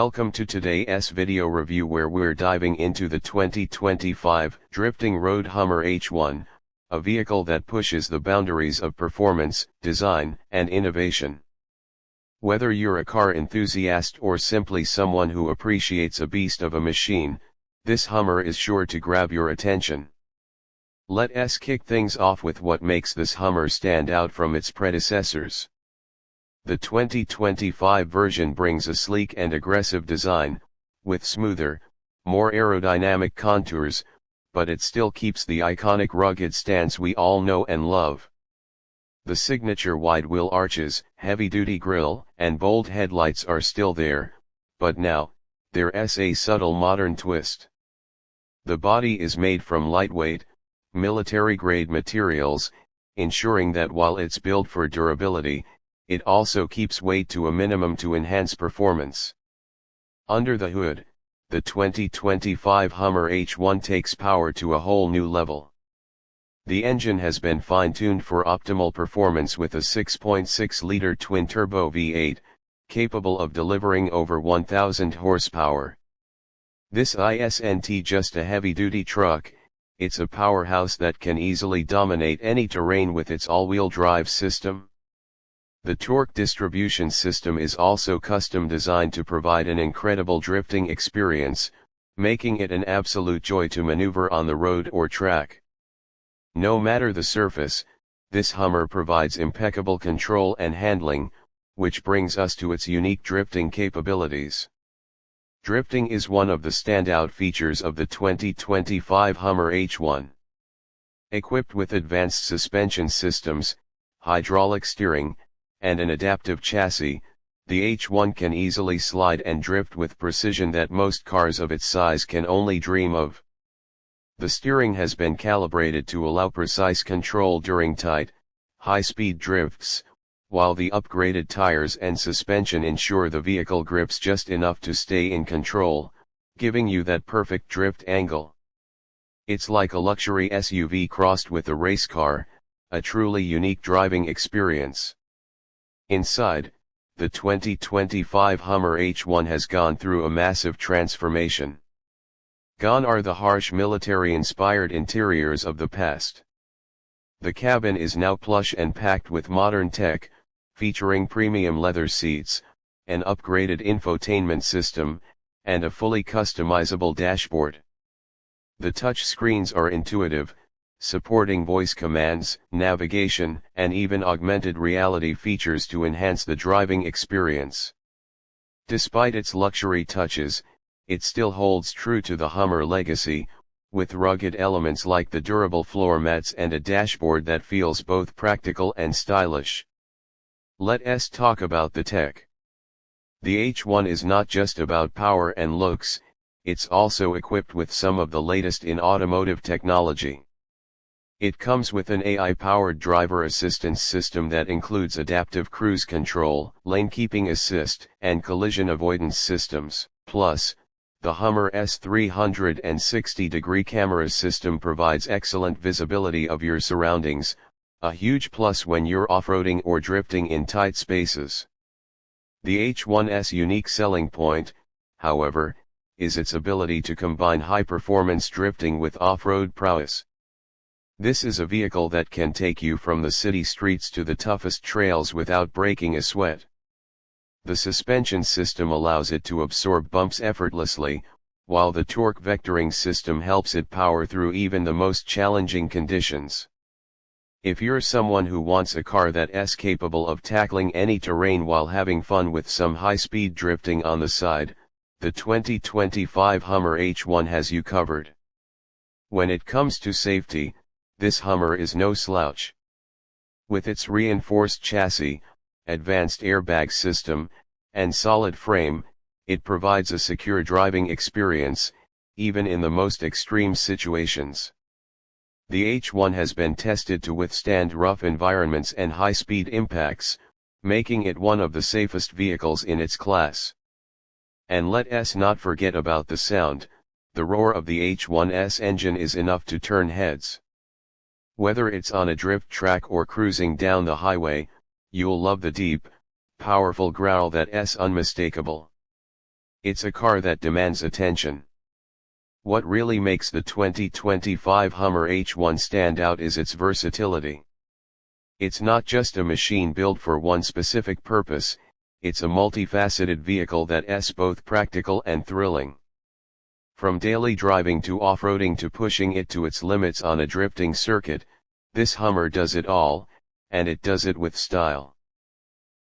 Welcome to today's video review where we're diving into the 2025 Drifting Road Hummer H1, a vehicle that pushes the boundaries of performance, design, and innovation. Whether you're a car enthusiast or simply someone who appreciates a beast of a machine, this Hummer is sure to grab your attention. Let's kick things off with what makes this Hummer stand out from its predecessors. The 2025 version brings a sleek and aggressive design, with smoother, more aerodynamic contours, but it still keeps the iconic rugged stance we all know and love. The signature wide-wheel arches, heavy-duty grille, and bold headlights are still there, but now, there's a subtle modern twist. The body is made from lightweight, military-grade materials, ensuring that while it's built for durability, it also keeps weight to a minimum to enhance performance. Under the hood, the 2025 Hummer H1 takes power to a whole new level. The engine has been fine-tuned for optimal performance with a 6.6-liter twin-turbo V8, capable of delivering over 1,000 horsepower. This isn't just a heavy-duty truck, it's a powerhouse that can easily dominate any terrain with its all-wheel drive system. The torque distribution system is also custom designed to provide an incredible drifting experience, making it an absolute joy to maneuver on the road or track. No matter the surface, this Hummer provides impeccable control and handling, which brings us to its unique drifting capabilities. Drifting is one of the standout features of the 2025 Hummer H1. Equipped with advanced suspension systems, hydraulic steering, and an adaptive chassis, the H1 can easily slide and drift with precision that most cars of its size can only dream of. The steering has been calibrated to allow precise control during tight, high-speed drifts, while the upgraded tires and suspension ensure the vehicle grips just enough to stay in control, giving you that perfect drift angle. It's like a luxury SUV crossed with a race car, a truly unique driving experience. Inside, the 2025 Hummer H1 has gone through a massive transformation. Gone are the harsh military-inspired interiors of the past. The cabin is now plush and packed with modern tech, featuring premium leather seats, an upgraded infotainment system, and a fully customizable dashboard. The touch screens are intuitive, supporting voice commands, navigation, and even augmented reality features to enhance the driving experience. Despite its luxury touches, it still holds true to the Hummer legacy, with rugged elements like the durable floor mats and a dashboard that feels both practical and stylish. Let's talk about the tech. The H1 is not just about power and looks, it's also equipped with some of the latest in automotive technology. It comes with an AI-powered driver assistance system that includes adaptive cruise control, lane keeping assist, and collision avoidance systems. Plus, the Hummer's 360-degree camera system provides excellent visibility of your surroundings, a huge plus when you're off-roading or drifting in tight spaces. The H1's unique selling point, however, is its ability to combine high-performance drifting with off-road prowess. This is a vehicle that can take you from the city streets to the toughest trails without breaking a sweat. The suspension system allows it to absorb bumps effortlessly, while the torque vectoring system helps it power through even the most challenging conditions. If you're someone who wants a car that's capable of tackling any terrain while having fun with some high-speed drifting on the side, the 2025 Hummer H1 has you covered. When it comes to safety, this Hummer is no slouch. With its reinforced chassis, advanced airbag system, and solid frame, it provides a secure driving experience, even in the most extreme situations. The H1 has been tested to withstand rough environments and high-speed impacts, making it one of the safest vehicles in its class. And let's not forget about the sound. The roar of the H1's engine is enough to turn heads. Whether it's on a drift track or cruising down the highway, you'll love the deep, powerful growl that's unmistakable. It's a car that demands attention. What really makes the 2025 Hummer H1 stand out is its versatility. It's not just a machine built for one specific purpose, it's a multifaceted vehicle that's both practical and thrilling. From daily driving to off-roading to pushing it to its limits on a drifting circuit, this Hummer does it all, and it does it with style.